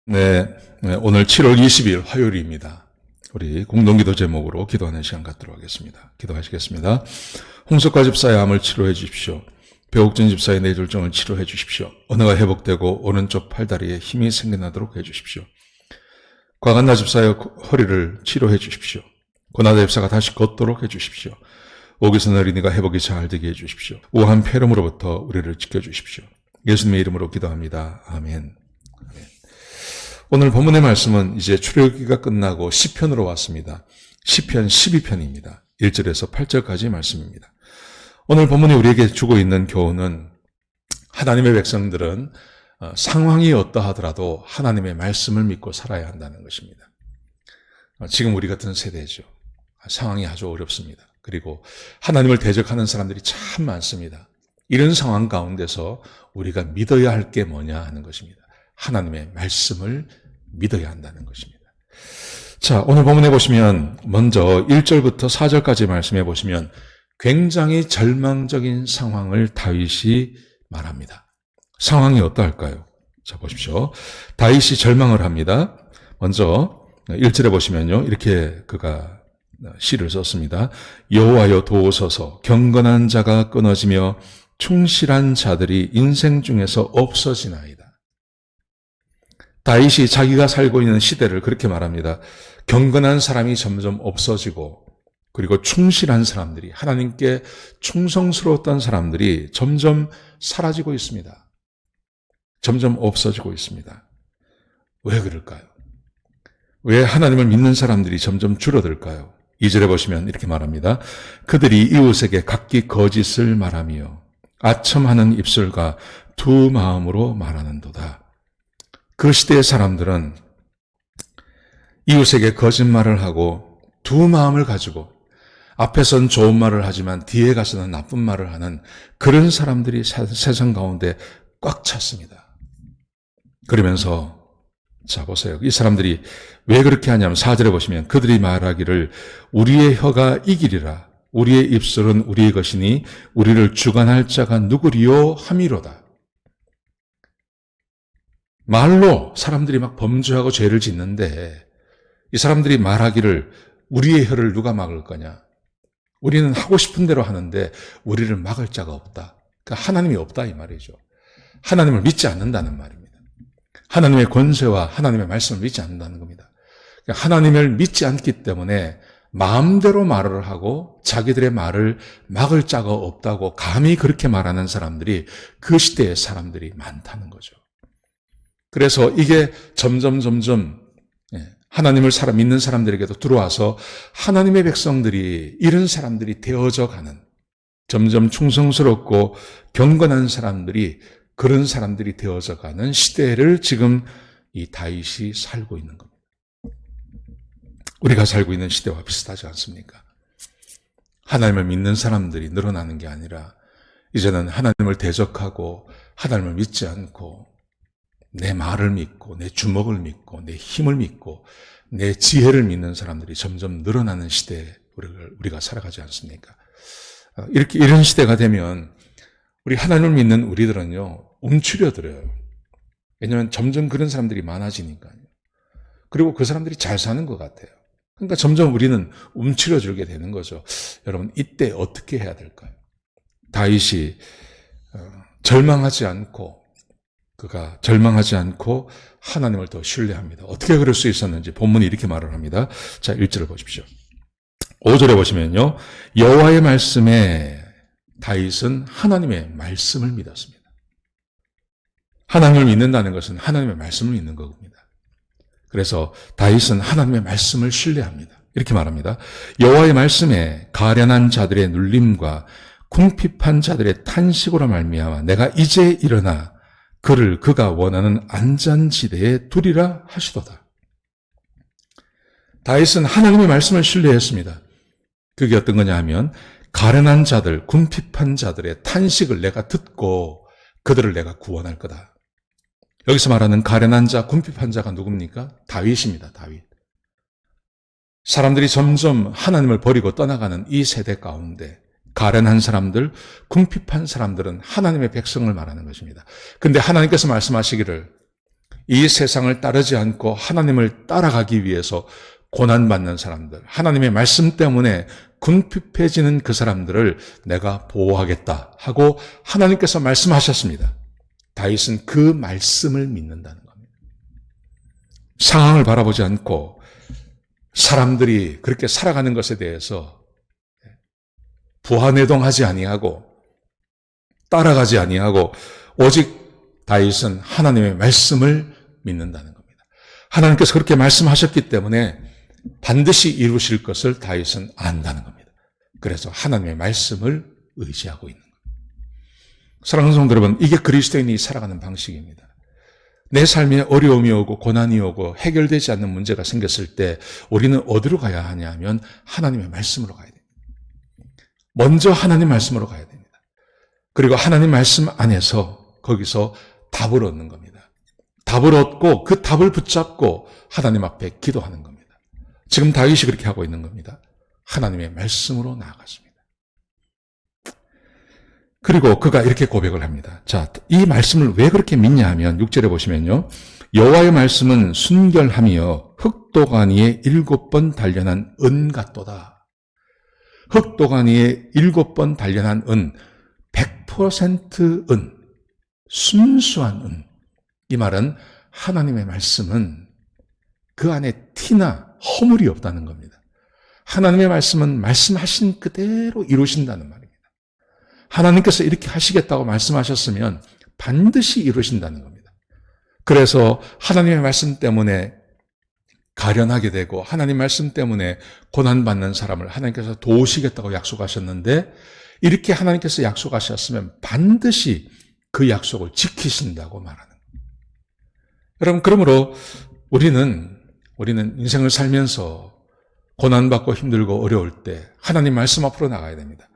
오늘 7월 20일 화요일입니다. 우리 공동기도 제목으로 기도하는 시간 갖도록 하겠습니다. 기도하시겠습니다. 홍석과 집사의 암을 치료해 주십시오. 배옥준 집사의 뇌졸중을 치료해 주십시오. 언어가 회복되고 오른쪽 팔다리에 힘이 생겨나도록 해 주십시오. 과간나 집사의 허리를 치료해 주십시오. 고나다 집사가 다시 걷도록 해 주십시오. 오기선 어린이가 회복이 잘 되게 해 주십시오. 우한 폐렴으로부터 우리를 지켜주십시오. 예수님의 이름으로 기도합니다. 아멘. 오늘 본문의 말씀은 이제 출애굽기가 끝나고 시편으로 왔습니다. 시편 12편입니다. 1절에서 8절까지 말씀입니다. 오늘 본문이 우리에게 주고 있는 교훈은 하나님의 백성들은 상황이 어떠하더라도 하나님의 말씀을 믿고 살아야 한다는 것입니다. 지금 우리 같은 세대죠. 상황이 아주 어렵습니다. 그리고 하나님을 대적하는 사람들이 참 많습니다. 이런 상황 가운데서 우리가 믿어야 할 게 뭐냐 하는 것입니다. 하나님의 말씀을 믿어야 한다는 것입니다. 자, 오늘 본문에 보시면 먼저 1절부터 4절까지 말씀해 보시면 굉장히 절망적인 상황을 다윗이 말합니다. 상황이 어떠할까요? 자, 보십시오. 다윗이 절망을 합니다. 먼저 1절에 보시면요. 이렇게 그가 시를 썼습니다. 여호와여 도우소서, 경건한 자가 끊어지며 충실한 자들이 인생 중에서 없어지나이다. 다윗이 자기가 살고 있는 시대를 그렇게 말합니다. 경건한 사람이 점점 없어지고, 그리고 충실한 사람들이, 하나님께 충성스러웠던 사람들이 점점 사라지고 있습니다. 점점 없어지고 있습니다. 왜 그럴까요? 왜 하나님을 믿는 사람들이 점점 줄어들까요? 2절에 보시면 이렇게 말합니다. 그들이 이웃에게 각기 거짓을 말하며 아첨하는 입술과 두 마음으로 말하는도다. 그 시대의 사람들은 이웃에게 거짓말을 하고 두 마음을 가지고 앞에선 좋은 말을 하지만 뒤에 가서는 나쁜 말을 하는 그런 사람들이 세상 가운데 꽉 찼습니다. 그러면서 자 보세요. 이 사람들이 왜 그렇게 하냐면 4절에 보시면 그들이 말하기를 우리의 혀가 이기리라. 우리의 입술은 우리의 것이니 우리를 주관할 자가 누구리요 함이로다. 말로 사람들이 막 범죄하고 죄를 짓는데 이 사람들이 말하기를 우리의 혀를 누가 막을 거냐. 우리는 하고 싶은 대로 하는데 우리를 막을 자가 없다. 그러니까 하나님이 없다 이 말이죠. 하나님을 믿지 않는다는 말입니다. 하나님의 권세와 하나님의 말씀을 믿지 않는다는 겁니다. 그러니까 하나님을 믿지 않기 때문에 마음대로 말을 하고 자기들의 말을 막을 자가 없다고 감히 그렇게 말하는 사람들이 그 시대의 사람들이 많다는 거죠. 그래서 이게 점점 하나님을 믿는 사람들에게도 들어와서 하나님의 백성들이 이런 사람들이 되어져 가는 점점 충성스럽고 경건한 사람들이 그런 사람들이 되어져 가는 시대를 지금 이 다윗이 살고 있는 겁니다. 우리가 살고 있는 시대와 비슷하지 않습니까? 하나님을 믿는 사람들이 늘어나는 게 아니라 이제는 하나님을 대적하고 하나님을 믿지 않고 내 말을 믿고 내 주먹을 믿고 내 힘을 믿고 내 지혜를 믿는 사람들이 점점 늘어나는 시대에 우리가 살아가지 않습니까? 이런 시대가 되면 우리 하나님을 믿는 우리들은요 움츠려들어요. 왜냐하면 점점 그런 사람들이 많아지니까요. 그리고 그 사람들이 잘 사는 것 같아요. 그러니까 점점 우리는 움츠려들게 되는 거죠. 여러분 이때 어떻게 해야 될까요? 다윗이 절망하지 않고 그가 절망하지 않고 하나님을 더 신뢰합니다. 어떻게 그럴 수 있었는지 본문이 이렇게 말을 합니다. 자, 1절을 보십시오. 5절에 보시면요. 여호와의 말씀에 다윗은 하나님의 말씀을 믿었습니다. 하나님을 믿는다는 것은 하나님의 말씀을 믿는 겁니다. 그래서 다윗은 하나님의 말씀을 신뢰합니다. 이렇게 말합니다. 여호와의 말씀에 가련한 자들의 눌림과 궁핍한 자들의 탄식으로 말미암아 내가 이제 일어나 그를 그가 원하는 안전지대에 두리라 하시도다. 다윗은 하나님의 말씀을 신뢰했습니다. 그게 어떤 거냐 하면 가련한 자들, 궁핍한 자들의 탄식을 내가 듣고 그들을 내가 구원할 거다. 여기서 말하는 가련한 자, 궁핍한 자가 누굽니까? 다윗입니다. 다윗. 사람들이 점점 하나님을 버리고 떠나가는 이 세대 가운데 가련한 사람들, 궁핍한 사람들은 하나님의 백성을 말하는 것입니다. 근데 하나님께서 말씀하시기를 이 세상을 따르지 않고 하나님을 따라가기 위해서 고난받는 사람들, 하나님의 말씀 때문에 궁핍해지는 그 사람들을 내가 보호하겠다 하고 하나님께서 말씀하셨습니다. 다윗은 그 말씀을 믿는다는 겁니다. 상황을 바라보지 않고 사람들이 그렇게 살아가는 것에 대해서 부하내동하지 아니하고 따라가지 아니하고 오직 다윗은 하나님의 말씀을 믿는다는 겁니다. 하나님께서 그렇게 말씀하셨기 때문에 반드시 이루실 것을 다윗은 안다는 겁니다. 그래서 하나님의 말씀을 의지하고 있는 겁니다. 사랑하는 성도 여러분, 이게 그리스도인이 살아가는 방식입니다. 내 삶에 어려움이 오고 고난이 오고 해결되지 않는 문제가 생겼을 때 우리는 어디로 가야 하냐면 하나님의 말씀으로 가야 됩니다. 먼저 하나님 말씀으로 가야 됩니다. 그리고 하나님 말씀 안에서 거기서 답을 얻는 겁니다. 답을 얻고 그 답을 붙잡고 하나님 앞에 기도하는 겁니다. 지금 다윗이 그렇게 하고 있는 겁니다. 하나님의 말씀으로 나아갔습니다. 그리고 그가 이렇게 고백을 합니다. 자, 이 말씀을 왜 그렇게 믿냐 하면 6절에 보시면요. 여호와의 말씀은 순결함이여 흑도간 위에 7번 단련한 은 같도다. 흑도간 위에 7번 단련한 은, 100% 은, 순수한 은. 이 말은 하나님의 말씀은 그 안에 티나 허물이 없다는 겁니다. 하나님의 말씀은 말씀하신 그대로 이루신다는 말입니다. 하나님께서 이렇게 하시겠다고 말씀하셨으면 반드시 이루신다는 겁니다. 그래서 하나님의 말씀 때문에 가련하게 되고 하나님 말씀 때문에 고난받는 사람을 하나님께서 도우시겠다고 약속하셨는데 이렇게 하나님께서 약속하셨으면 반드시 그 약속을 지키신다고 말하는 거예요. 여러분, 그러므로 우리는 인생을 살면서 고난받고 힘들고 어려울 때 하나님 말씀 앞으로 나가야 됩니다.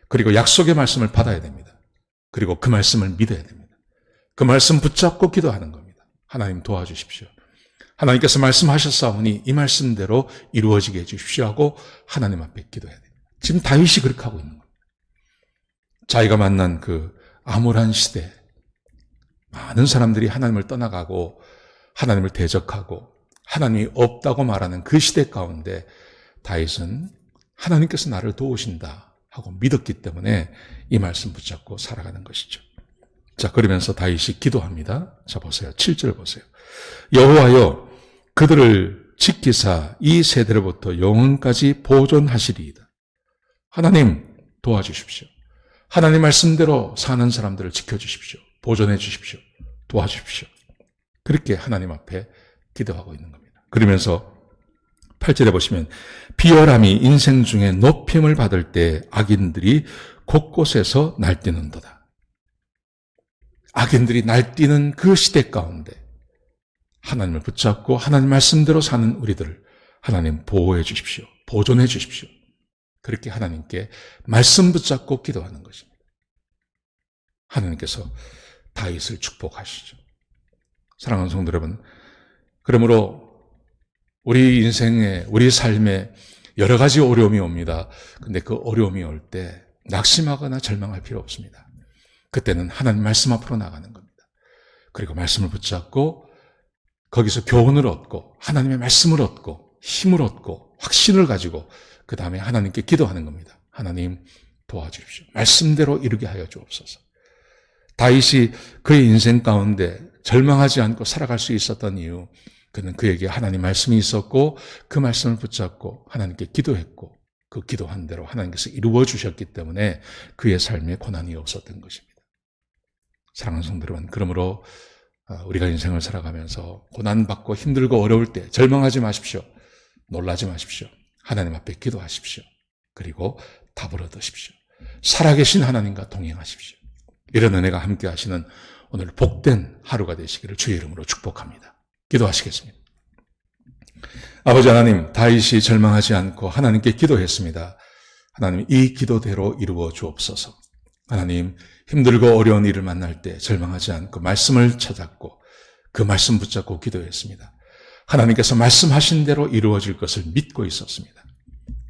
그리고 약속의 말씀을 받아야 됩니다. 그리고 그 말씀을 믿어야 됩니다. 그 말씀 붙잡고 기도하는 겁니다. 하나님 도와주십시오. 하나님께서 말씀하셨사오니 이 말씀대로 이루어지게 해주십시오 하고 하나님 앞에 기도해야 됩니다. 지금 다윗이 그렇게 하고 있는 겁니다. 자기가 만난 그 암울한 시대, 많은 사람들이 하나님을 떠나가고 하나님을 대적하고 하나님이 없다고 말하는 그 시대 가운데 다윗은 하나님께서 나를 도우신다 하고 믿었기 때문에 이 말씀 붙잡고 살아가는 것이죠. 자, 그러면서 다윗이 기도합니다. 자, 보세요. 7절 보세요. 여호와여 그들을 지키사 이 세대로부터 영원까지 보존하시리이다. 하나님 도와주십시오. 하나님 말씀대로 사는 사람들을 지켜주십시오. 보존해 주십시오. 도와주십시오. 그렇게 하나님 앞에 기도하고 있는 겁니다. 그러면서 8절에 보시면 비열함이 인생 중에 높임을 받을 때 악인들이 곳곳에서 날뛰는도다. 악인들이 날뛰는 그 시대 가운데 하나님을 붙잡고 하나님 말씀대로 사는 우리들을 하나님 보호해 주십시오. 보존해 주십시오. 그렇게 하나님께 말씀 붙잡고 기도하는 것입니다. 하나님께서 다윗을 축복하시죠. 사랑하는 성도 여러분, 그러므로 우리 인생에, 우리 삶에 여러 가지 어려움이 옵니다. 근데 그 어려움이 올 때 낙심하거나 절망할 필요 없습니다. 그때는 하나님 말씀 앞으로 나가는 겁니다. 그리고 말씀을 붙잡고 거기서 교훈을 얻고 하나님의 말씀을 얻고 힘을 얻고 확신을 가지고 그 다음에 하나님께 기도하는 겁니다. 하나님 도와주십시오. 말씀대로 이루게 하여 주옵소서. 다윗이 그의 인생 가운데 절망하지 않고 살아갈 수 있었던 이유, 그는 그에게 하나님 말씀이 있었고 그 말씀을 붙잡고 하나님께 기도했고 그 기도한 대로 하나님께서 이루어 주셨기 때문에 그의 삶에 고난이 없었던 것입니다. 사랑하는 성도 여러분, 그러므로 우리가 인생을 살아가면서 고난받고 힘들고 어려울 때 절망하지 마십시오. 놀라지 마십시오. 하나님 앞에 기도하십시오. 그리고 답을 얻으십시오. 살아계신 하나님과 동행하십시오. 이런 은혜가 함께 하시는 오늘 복된 하루가 되시기를 주의 이름으로 축복합니다. 기도하시겠습니다. 아버지 하나님, 다윗이 절망하지 않고 하나님께 기도했습니다. 하나님, 이 기도대로 이루어 주옵소서. 하나님, 힘들고 어려운 일을 만날 때 절망하지 않고 말씀을 찾았고 그 말씀 붙잡고 기도했습니다. 하나님께서 말씀하신 대로 이루어질 것을 믿고 있었습니다.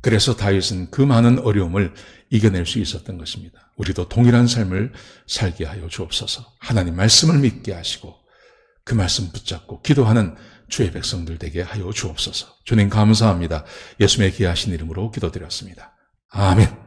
그래서 다윗은 그 많은 어려움을 이겨낼 수 있었던 것입니다. 우리도 동일한 삶을 살게 하여 주옵소서. 하나님 말씀을 믿게 하시고 그 말씀 붙잡고 기도하는 주의 백성들 되게 하여 주옵소서. 주님 감사합니다. 예수님의 귀하신 이름으로 기도드렸습니다. 아멘.